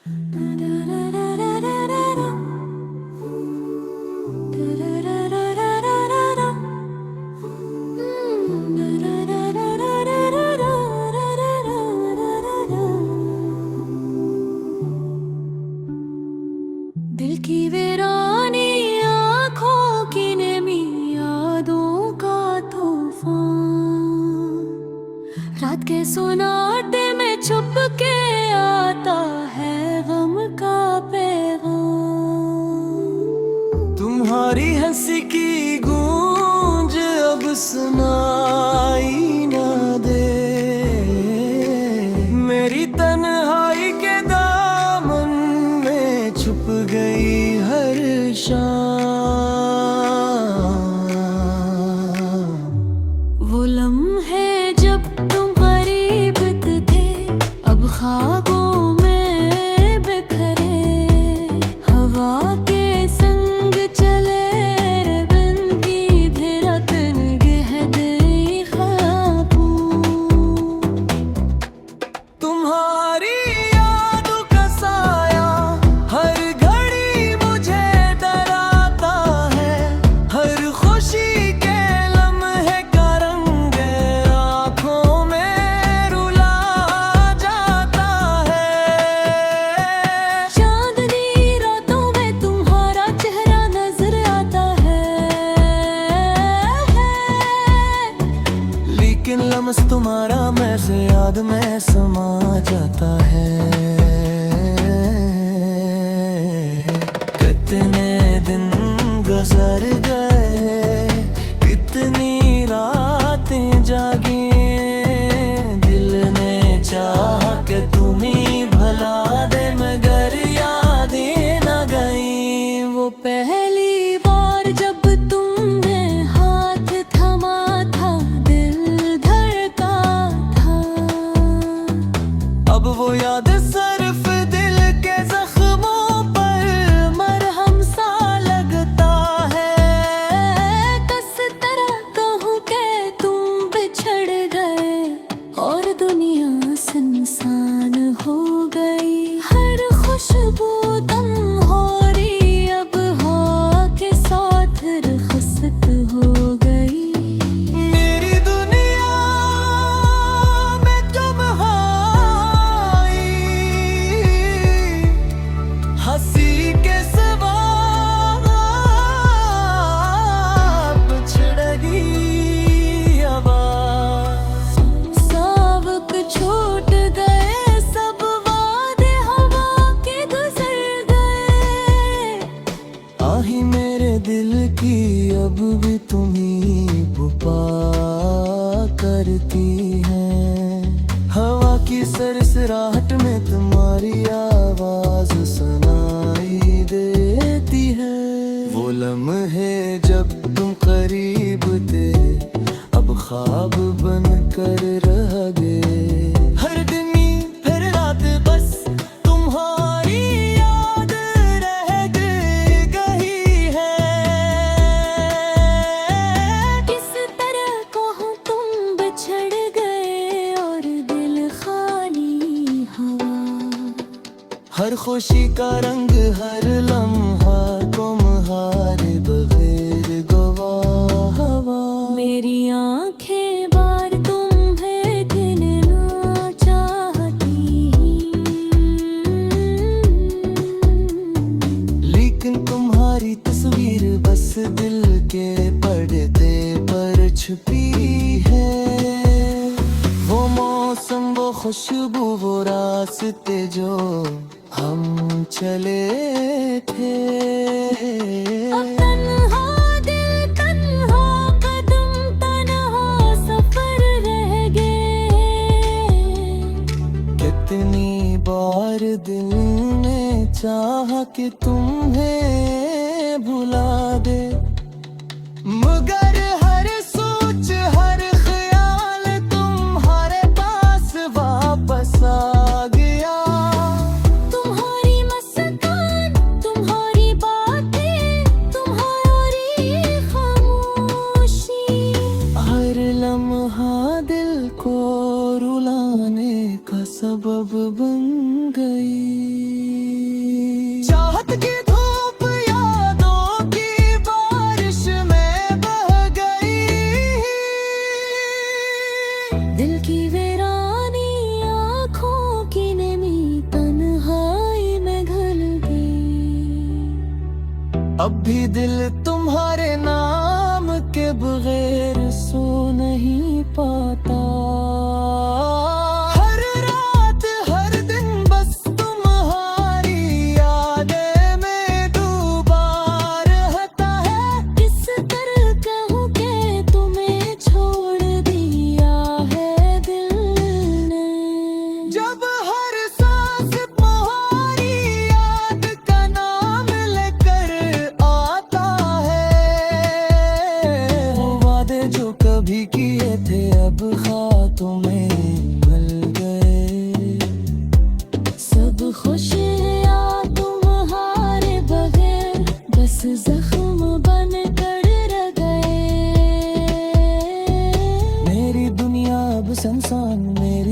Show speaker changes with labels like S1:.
S1: दिल की वीरानी आँखों की नमी यादों का तूफान, रात के सुनाटे में छुप के आता है गम का पैगाम।
S2: तुम्हारी हंसी की गूंज अब सुनाई ना दे, मेरी तन्हाई के दामन में छुप गई हर शाम।
S1: वो लम्हे जब तुम करीब थे, अब ख्वाबों में बिखरे, हवा के संग चले बिन की धिरकन गहरी ख्वाबों।
S2: तुम्हारी यादों का साया हर घड़ी मुझे डराता है, हर खुशी के लम्हे का रंग आँखों में रुला जाता है।
S1: चांदनी रातों में तुम्हारा चेहरा नजर आता है,
S2: लेकिन लम्स तुम्हारा मैं से याद में समा जाता है। कितने दिन गुजर गए, कितनी रातें जागी, दिल ने चाह के तुम्हीं भला दे, मगर यादें न गई।
S1: वो पहली बार जब तुमने हाथ थमा था, दिल धड़का था।
S2: अब वो याद सिर्फ दिल के जख्मों पर मरहम सा लगता है।
S1: किस तरह कहूँ कि तुम बिछड़ गए और दुनिया सुनसान हो गई। हर खुशबू दम हो रही अब हवा के साथ रुखसत हो गई।
S2: मेरी दुनिया में तुम आई, हंसी के सिवा पिछड़गी आवाज़।
S1: सबक छूट गए, सब वादे हवा के गुजर गए।
S2: आही मेरे दिल की अब भी तुम्हीं पुपा करती है, हवा की सरसराहट में तुम्हारी आवाज सुनाई देती है। वो लम्हे जब तुम करीब थे, अब ख्वाब बन कर रह गए। हर दिन फिर रात बस तुम्हारी याद रह गई है।
S1: किस तरह कहूँ तुम बिछड़ गए और दिल खाली हवा।
S2: हर खुशी का रंग हर लम्हा तुम्हारे बगैर गवाह हवा।
S1: मेरी आंखें बार तुम्हें गिनना चाहती,
S2: लेकिन तुम्हारी तस्वीर बस दिल के पर्दे पर छुपी है। वो मौसम, वो खुशबू, वो रास्ते जो हम चले थे।
S1: अब तन्हा दिल, तन्हा कदम, तन्हा सफर रह गए।
S2: कितनी बार दिल ने चाह कि तुम्हें भुला दे, मगर हर सोच हर ख्याल तुम्हारे पास वापस आ गया।
S1: तुम्हारी मुस्कान, तुम्हारी बातें, तुम्हारी खामोशी,
S2: हर लम्हा दिल को रुलाने का सबब बन गई। रात की धूप यादों की बारिश में बह गई।
S1: दिल की वीरानी आँखों की नेमी तन्हाई में घुल गई।
S2: अब भी दिल तुम्हारे नाम के बगैर सो नहीं पाता। हर रात हर दिन बस तुम्हारी यादें में डूबा रहता है।
S1: किस तरह कहूँ कि तुम्हें छोड़ दिया है दिल ने।
S2: जब हर सांस तुम्हारी याद का नाम लेकर आता है, वो वादे जो कभी किए थे अब खातों में मिल गए।
S1: सब खुशियाँ तुम्हारे बगैर बस जख्म बन कर रह गए।
S2: मेरी दुनिया अब सुनसान, मेरी